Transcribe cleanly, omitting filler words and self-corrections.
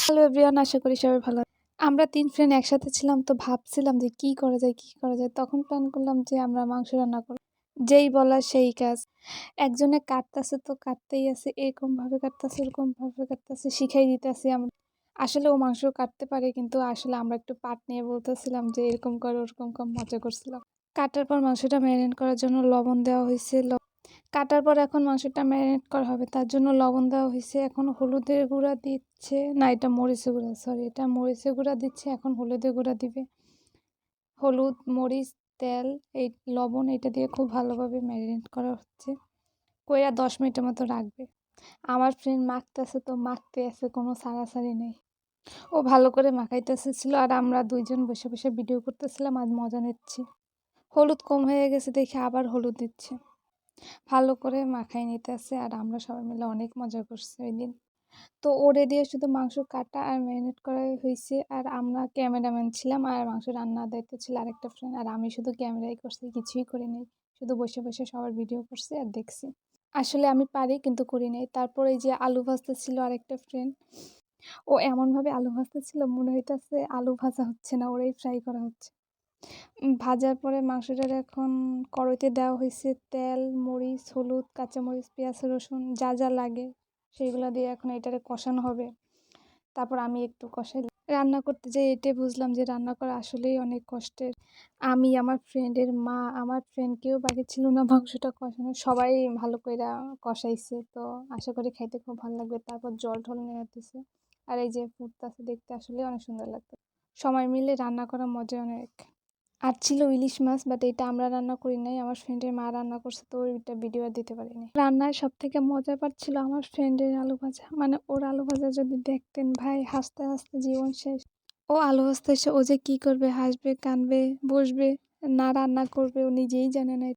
Hello everyone, আশা করি সবাই ভালো। আমরা ৩ ফ্রেন্ড একসাথে ছিলাম, তো ভাবছিলাম যে কি করা যায়। তখন প্ল্যান করলাম যে আমরা মাংস রান্না করব। যেই বলা সেই কাজ। একজনে কাটতাছে তো কাটতেই আছে, এরকমভাবে কাটতাছে, ওরকমভাবে কাটতাছে, শিখাই দিতেছি আমরা। আসলে ও মাংস কাটতে পারে, কিন্তু আসলে আমরা একটু পাট নিয়ে বলতেছিলাম যে এরকম কর, ওরকম কর, মজা করছিলাম। কাটার পর মাংসটা ম্যারিনেট করার জন্য লবণ দেওয়া হয়েছে। কাটার পর এখন মাংসটা ম্যারিনেট করা হবে, তার জন্য লবণ দেওয়া হয়েছে। এখন হলুদের গুঁড়া দিচ্ছে, না এটা মরিচের গুঁড়া, সরি এটা মরিচের গুঁড়া দিচ্ছে। এখন হলুদের গুঁড়া দিবে। হলুদ, মরিচ, তেল, এই লবণ এটা দিয়ে খুব ভালোভাবে ম্যারিনেট করা হচ্ছে। কইরা 10 মিনিটের মতো রাখবে। আমার ফ্রেন্ড মাখতেছে, তো মাখতে আছে, কোনো সারাসারি নেই। ও ভালো করে মাখাইতেছে ছিল, আর আমরা দুইজন বসে বসে ভিডিও করতেছিলাম আর মজা নিচ্ছি। হলুদ কম হয়ে গেছে দেখে আবার হলুদ দিচ্ছে। ভালো করে মাখাই নিতেছে, আর আমরা সবাই মিলে অনেক মজা করছি ওই দিন। তো ওরে দিয়ে শুধু মাংস কাটা আর ম্যারিনেট করা হয়েছে, আর আমরা ক্যামেরাম্যান ছিলাম, আর মাংস রান্নার দায়িত্ব ছিল আরেকটা ফ্রেন্ড, আর আমি শুধু ক্যামেরাই করছি, কিছুই করি নাই। শুধু বসে বসে সবার ভিডিও করছি আর দেখছি। আসলে আমি পারি, কিন্তু করি নাই। তারপর এই যে আলু ভাজতে ছিল আরেকটা ফ্রেন্ড, ও এমনভাবে আলু ভাজতে ছিল মনে হইতেছে আলু ভাজা হচ্ছে না, ওরাই ফ্রাই করা হচ্ছে। ভাজার পরে মাংসটার এখন কড়াইতে দেওয়া হয়েছে তেল, মরিচ, হলুদ, কাঁচামরিচ, পেঁয়াজ, রসুন, যা যা লাগে সেইগুলো দিয়ে এখন এটারে কষানো হবে। তারপর আমি একটু কষাই। রান্না করতে যেয়ে এটাই বুঝলাম যে রান্না করা আসলেই অনেক কষ্টের। আমি, আমার ফ্রেন্ডের মা, আমার ফ্রেন্ড কেউ বাকি ছিল না মাংসটা কষানো, সবাই ভালো কইরা কষাইছে। তো আশা করি খাইতে খুব ভালো লাগবে। তারপর জল ঢল নিয়ে আসতেছে, আর এই যে ফুটতাছে দেখতে আসলে অনেক সুন্দর লাগতো। সবাই মিলে রান্না করা মজা অনেক। আর ছিল ইলিশ মাছ, বাট এটা আমরা রান্না করি নাই, আমার ফ্রেন্ডের মা রান্না করছে, তো ওইটা ভিডিও আর দিতে পারিনি। রান্নায় সব থেকে মজার পার্ট ছিল আমার ফ্রেন্ডের আলু ভাজা। মানে ওর আলু ভাজা যদি দেখতেন ভাই, হাসতে হাসতে জীবন শেষ। ও আলু ভাজতে এসে ও যে কি করবে, হাসবে, কানবে, বসবে, না রান্না করবে ও নিজেই জানে না।